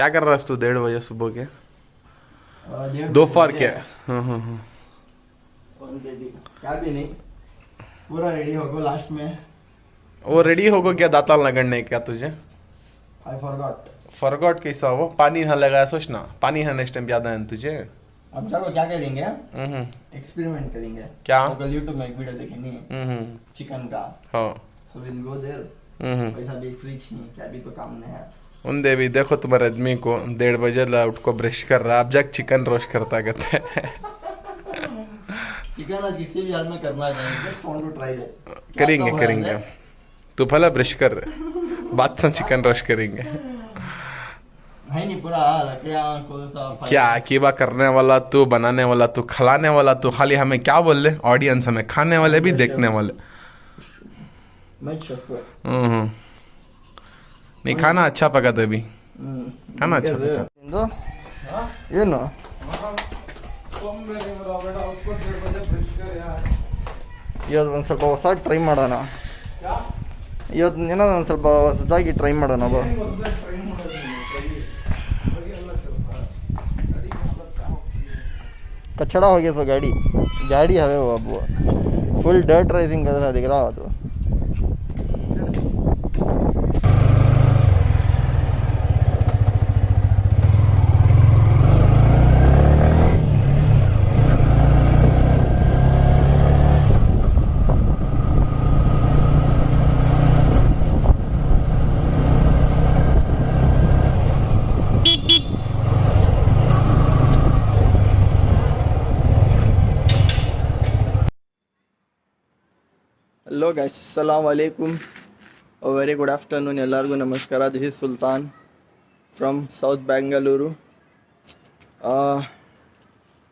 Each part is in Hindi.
क्या कर रहा है तू 1:30 सुबह के? दोपहर के? क्या भी नहीं, पूरा रेडी हो गया लास्ट में। वो रेडी होगा क्या दाताल लगने क्या तुझे? आई फॉरगॉट कैसा हो? पानी यहाँ लगाया सोचना, पानी यहाँ नेक्स्ट टाइम याद आया तुझे? अब चलो क्या करेंगे, एक्सपेरिमेंट करेंगे। क्या? कल यूट्यूब में एक वीडियो देखेंगे चिकन का। हाँ सो विल गो देयर। पैसा भी फ्रिज नहीं, क्या भी तो काम नहीं है। उनदे भी देखो तुम्हारे आदमी को 1:30 बजे उठ को ब्रश कर रहा, अब जग चिकन रोस्ट करता कहते हैं। चिकन आज किसी भी हाल में करना चाहिए, just want to try that. करेंगे तू भला ब्रश कर, बात से चिकन रोस्ट करेंगे। है नहीं पूरा लकड़ियां कौन सा क्या कीबा करने वाला तू, बनाने वाला तू, खिलाने वाला तू, खाली हमें क्या बोल ले ऑडियंस, हमें खाने वाले भी देखने वाले। नहीं खाना अच्छा पका था अभी, खाना अच्छा पका। ये ना ಇವತ್ತು ಒಂದು ಸ್ವಲ್ಪ ಹೊಸ ಟ್ರೈ ಮಾಡೋಣ, ಇವತ್ತು ಏನೋ ಒಂದು ಸ್ವಲ್ಪ ಹೊಸದಾಗಿ ಟ್ರೈ ಮಾಡೋಣ ಬಾ। कचड़ा हो गया सो गाड़ी है वो, अब फुल डर्ट रेसिंग कर रहा दिख रहा हो तो। हेलो गाइस, अस्सलाम वालेकुम और वेरी गुड आफ्टरनून ಎಲ್ಲರಿಗೂ ನಮಸ್ಕಾರ। This is Sultan from south Bengaluru.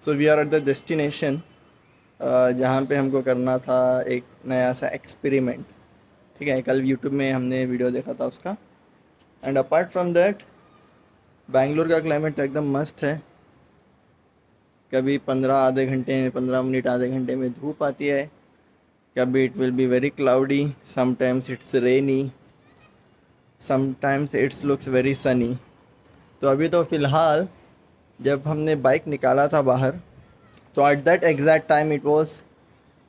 So we are at the destination जहाँ पे हमको करना था एक नया सा एक्सपेरिमेंट। ठीक है, कल यूट्यूब में हमने वीडियो देखा था उसका। And apart from that Bangalore का क्लाइमेट तो एकदम मस्त है। कभी 15 मिनट आधे घंटे में धूप आती है, कभी it will be very cloudy, sometimes it's rainy, sometimes it's looks very Sunny. तो अभी तो फ़िलहाल जब हमने बाइक निकाला था बाहर, तो at that exact time it was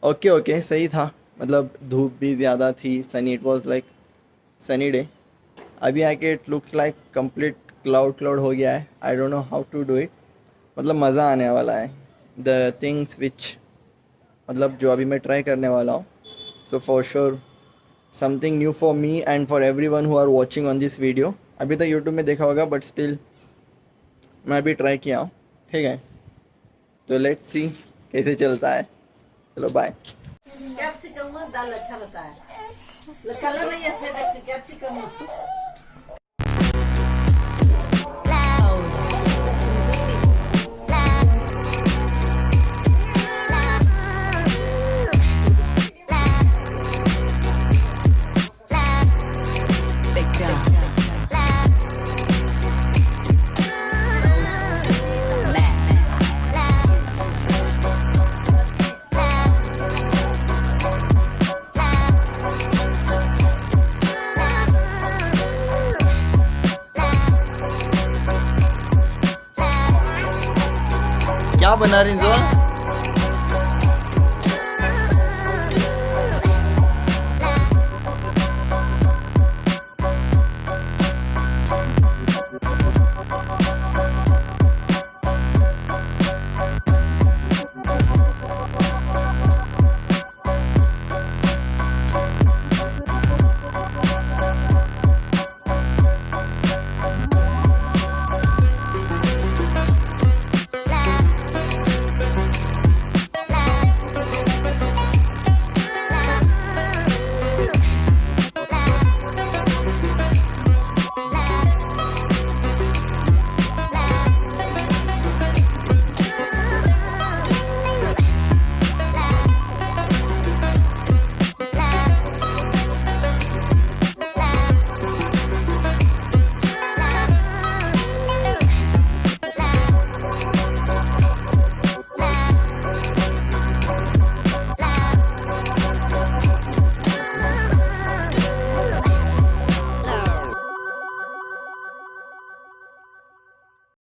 okay सही था, मतलब धूप भी ज़्यादा थी, sunny, it was like sunny day. अभी आके it looks like complete cloud हो गया है। I don't know how to do it, मतलब मज़ा आने वाला है। द थिंग्स विच मतलब जो अभी मैं ट्राई करने वाला हूँ, so for sure something new for me and for everyone who are watching on this video. अभी तक यूट्यूब में देखा होगा बट स्टिल मैं भी ट्राई किया हूँ। ठीक है, तो लेट्स सी कैसे चलता है। चलो बाय। कैप्सिकम में दाल अच्छा लगता है, कलर नहीं है कैप्सिकम में। क्या बना रही जो?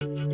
तो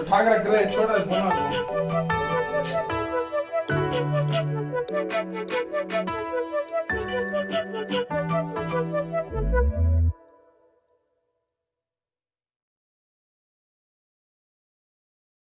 ठाक रख रहे छोटा फोन